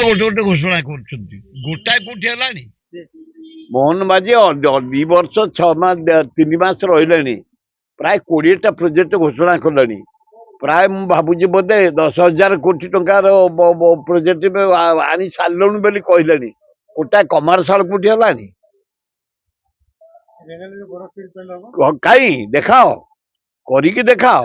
ଗୋଟେ ଗୋଟେ ଘୋଷଣା କରୁଛନ୍ତି ଗୋଟାଏ କୋଉଠି ହେଲାଣି। ମୋହନ ମାଝୀ 2 ବର୍ଷ 6 ମାସ 3 ମାସ ରହିଲେଣି ପ୍ରାୟ 20ଟା ପ୍ରୋଜେକ୍ଟ ଘୋଷଣା କଲେଣି। ପ୍ରାୟ ମୁଁ ଭାବୁଛି ବୋଧେ 10,000 କୋଟି ଟଙ୍କାର ପ୍ରୋଜେକ୍ଟ ଆଣି ସାରିଲୁଣି ବୋଲି କହିଲେଣି। ଗୋଟାଏ କମର୍ସିଆଲ କୋଉଠି ହେଲାଣି କାଇଁ ଦେଖାଅ କରିକି ଦେଖାଅ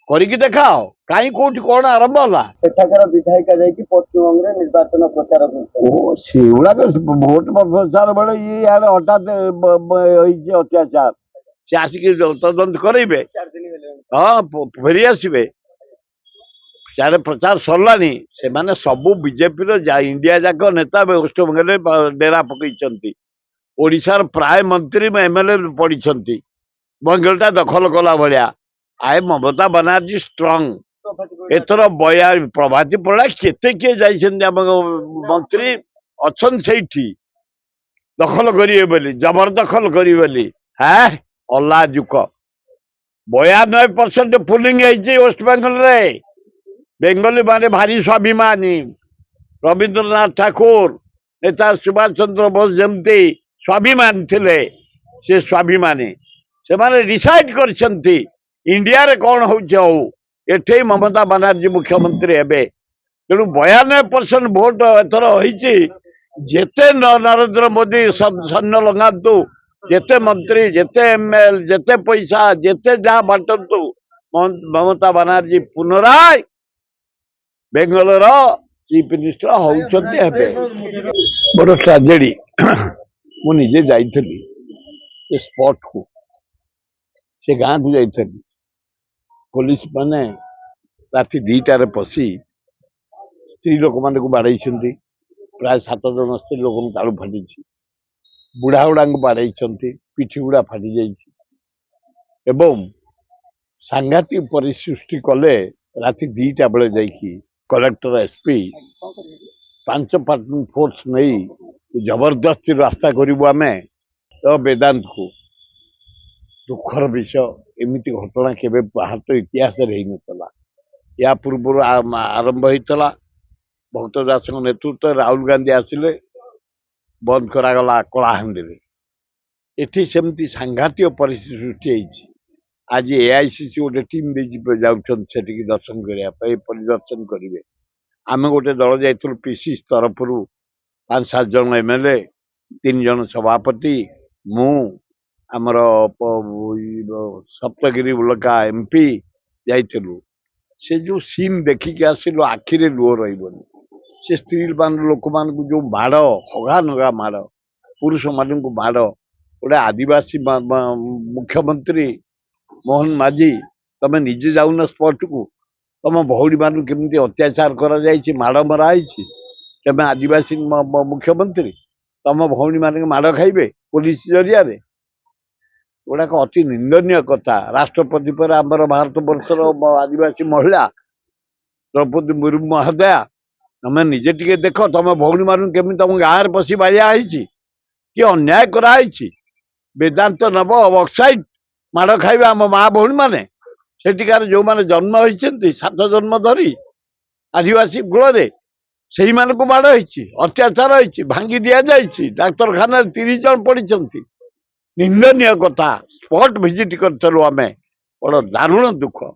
କରିକି ଦେଖାଅ କାହିଁ କୋଉଠି କଣ ଆରମ୍ଭ ହେଲା। ସେଠାକାର ବିଧାୟିକା ଯାଇକି ପଶ୍ଚିମବଙ୍ଗରେ ନିର୍ବାଚନ ପ୍ରଚାର କରୁଛନ୍ତି। ସେଗୁଡାକ ଭୋଟ ପ୍ରଚାର ବେଳେ ଇଆଡେ ହଠାତ୍ ହେଇଛି ଅତ୍ୟାଚାର। ସେ ଆସିକି ତଦନ୍ତ କରେଇବେ, ହଁ ଫେରି ଆସିବେ। ସିଆଡେ ପ୍ରଚାର ସରିଲାଣି। ସେମାନେ ସବୁ ବିଜେପିର ଇଣ୍ଡିଆ ଯାକ ନେତା ୱେଷ୍ଟବେଙ୍ଗଲରେ ଡେରା ପକେଇଛନ୍ତି। ଓଡ଼ିଶାର ପ୍ରାୟ ମନ୍ତ୍ରୀ ଏମଏଲଏ ପଡ଼ିଛନ୍ତି ବେଙ୍ଗଲଟା ଦଖଲ କଲା ଭଳିଆ। ଆଏ ମମତା ବାନାର୍ଜୀ ଷ୍ଟ୍ରଙ୍ଗ। ଏଥର ପ୍ରଭାତୀ ପରିଡ଼ା କେତେ କିଏ ଯାଇଛନ୍ତି ଆମ ମନ୍ତ୍ରୀ ଅଛନ୍ତି ସେଇଠି ଦଖଲ କରିବେ ବୋଲି, ଜବରଦଖଲ କରିବେ ବୋଲି। ହ্যাঁ ଅଲାଜୁକ 92% ପୁଲିଂ ହେଇଛି ୱେଷ୍ଟବେଙ୍ଗଲରେ। ବେଙ୍ଗଲୀ ମାନେ ଭାରି ସ୍ୱାଭିମାନୀ। ରବୀନ୍ଦ୍ରନାଥ ଠାକୁର ନେତା ସୁଭାଷ ଚନ୍ଦ୍ର ବୋଷ ଯେମିତି ସ୍ୱାଭିମାନୀ ଥିଲେ, ସେ ସ୍ୱାଭିମାନୀ। ସେମାନେ ଡିସାଇଡ୍ କରିଛନ୍ତି ଇଣ୍ଡିଆରେ କଣ ହଉଛି ହଉ, ଏଠି ମମତା ବାନାର୍ଜୀ ମୁଖ୍ୟମନ୍ତ୍ରୀ ହେବେ। ତେଣୁ 92% ଭୋଟ ଏଥର ହେଇଛି। ଯେତେ ନରେନ୍ଦ୍ର ମୋଦି ସୈନ୍ୟ ଲଗାନ୍ତୁ, ଯେତେ ମନ୍ତ୍ରୀ, ଯେତେ ଏମଏଲ, ଯେତେ ପଇସା, ଯେତେ ଯାହା ବାଣ୍ଟନ୍ତୁ, ମମତା ବାନାର୍ଜୀ ପୁନରାୟ ବେଙ୍ଗଲର ଚିଫ ମିନିଷ୍ଟର ହଉଛନ୍ତି ହେବେ। ବଡ ଟ୍ରାଜେଡି। ମୁଁ ନିଜେ ଯାଇଥିଲି ସେ ସ୍ପଟକୁ, ସେ ଗାଁକୁ ଯାଇଥିଲି। ପୋଲିସ ମାନେ ରାତି 2ଟାରେ ପଶି ସ୍ତ୍ରୀ ଲୋକମାନଙ୍କୁ ବାଡ଼େଇଛନ୍ତି। ପ୍ରାୟ 7 ଜଣ ସ୍ତ୍ରୀ ଲୋକଙ୍କୁ ତାଳୁ ଫାଟିଛି। ବୁଢ଼ା ଗୁଡ଼ାଙ୍କୁ ବାଡ଼େଇଛନ୍ତି, ପିଠି ଗୁଡ଼ା ଫାଟି ଯାଇଛି ଏବଂ ସାଂଘାତିକ ପରିସୃଷ୍ଟି କଲେ। ରାତି 2ଟା ବେଳେ ଯାଇକି କଲେକ୍ଟର ଏସପି 5 ପ୍ଲାଟୁନ ଫୋର୍ସ ନେଇ ଜବରଦସ୍ତି ରାସ୍ତା କରିବୁ ଆମେ ତ ବେଦାନ୍ତକୁ। ଦୁଃଖର ବିଷୟ, ଏମିତି ଘଟଣା କେବେ ଭାରତ ଇତିହାସରେ ହେଇନଥିଲା। ୟା ପୂର୍ବରୁ ଆରମ୍ଭ ହେଇଥିଲା ଭକ୍ତ ଦାସଙ୍କ ନେତୃତ୍ୱରେ। ରାହୁଲ ଗାନ୍ଧୀ ଆସିଲେ, ବନ୍ଦ କରାଗଲା କଳାହାଣ୍ଡିରେ। ଏଠି ସେମିତି ସାଂଘାତିକ ପରିସ୍ଥିତି ସୃଷ୍ଟି ହେଇଛି। ଆଜି ଏଆଇସିସି ଗୋଟେ ଟିମ୍ ଦେଇଛି, ଯାଉଛନ୍ତି ସେଠିକି ଦର୍ଶନ କରିବା ପାଇଁ, ପରିଦର୍ଶନ କରିବେ। ଆମେ ଗୋଟେ ଦଳ ଯାଇଥିଲୁ ପିସିସି ତରଫରୁ, 5-7 ଜଣ ଏମଏଲଏ, 3 ଜଣ ସଭାପତି, ମୁଁ, ଆମର ସପ୍ତଗିରି ବୁଲକା ଏମପି ଯାଇଥିଲୁ। ସେ ଯୋଉ ସିନ୍ ଦେଖିକି ଆସିଲୁ, ଆଖିରେ ଲୁହ ରହିବନି। ସେ ସ୍ତ୍ରୀ ଲୋକମାନଙ୍କୁ ଯୋଉ ମାଡ଼, ହଗା ନଗା ମାଡ଼, ପୁରୁଷ ମାନଙ୍କୁ ମାଡ଼। ଗୋଟେ ଆଦିବାସୀ ମୁଖ୍ୟମନ୍ତ୍ରୀ ମୋହନ ମାଝୀ, ତମେ ନିଜେ ଯାଉନ ସ୍ପଟକୁ? ତମ ଭଉଣୀ ମାନଙ୍କୁ କେମିତି ଅତ୍ୟାଚାର କରାଯାଇଛି, ମାଡ଼ ମରା ହେଇଛି। ତମେ ଆଦିବାସୀ ମୁଖ୍ୟମନ୍ତ୍ରୀ, ତମ ଭଉଣୀ ମାନେ ମାଡ଼ ଖାଇବେ ପୋଲିସ ଜରିଆରେ? ଗୁଡାକ ଅତି ନିନ୍ଦନୀୟ କଥା। ରାଷ୍ଟ୍ରପତି ପରେ ଆମର ଭାରତ ବର୍ଷର ଆଦିବାସୀ ମହିଳା ଦ୍ରୌପଦୀ ମୁର୍ମୁ ମହୋଦୟା, ତମେ ନିଜେ ଟିକେ ଦେଖ ତମ ଭଉଣୀ ମାନଙ୍କୁ କେମିତି ତମ ଗାଁରେ ପଶି ବାଜା ହେଇଛି, କି ଅନ୍ୟାୟ କରାହେଇଛି। ବେଦାନ୍ତ ନବ ଅକ୍ସାଇଡ ମାଡ଼ ଖାଇବେ ଆମ ମା ଭଉଣୀ ମାନେ। ସେଠିକାର ଯୋଉମାନେ ଜନ୍ମ ହେଇଛନ୍ତି 7 ଜନ୍ମ ଧରି ଆଦିବାସୀ କୂଳରେ, ସେଇମାନଙ୍କୁ ମାଡ଼ ହେଇଛି, ଅତ୍ୟାଚାର ହେଇଛି, ଭାଙ୍ଗି ଦିଆଯାଇଛି। ଡାକ୍ତରଖାନାରେ 30 ଜଣ ପଡ଼ିଛନ୍ତି। ନିନ୍ଦନୀୟ କଥା। ସ୍ପଟ ଭିଜିଟ କରିଥିଲୁ ଆମେ, ବଡ଼ ଦାରୁଣ ଦୁଃଖ।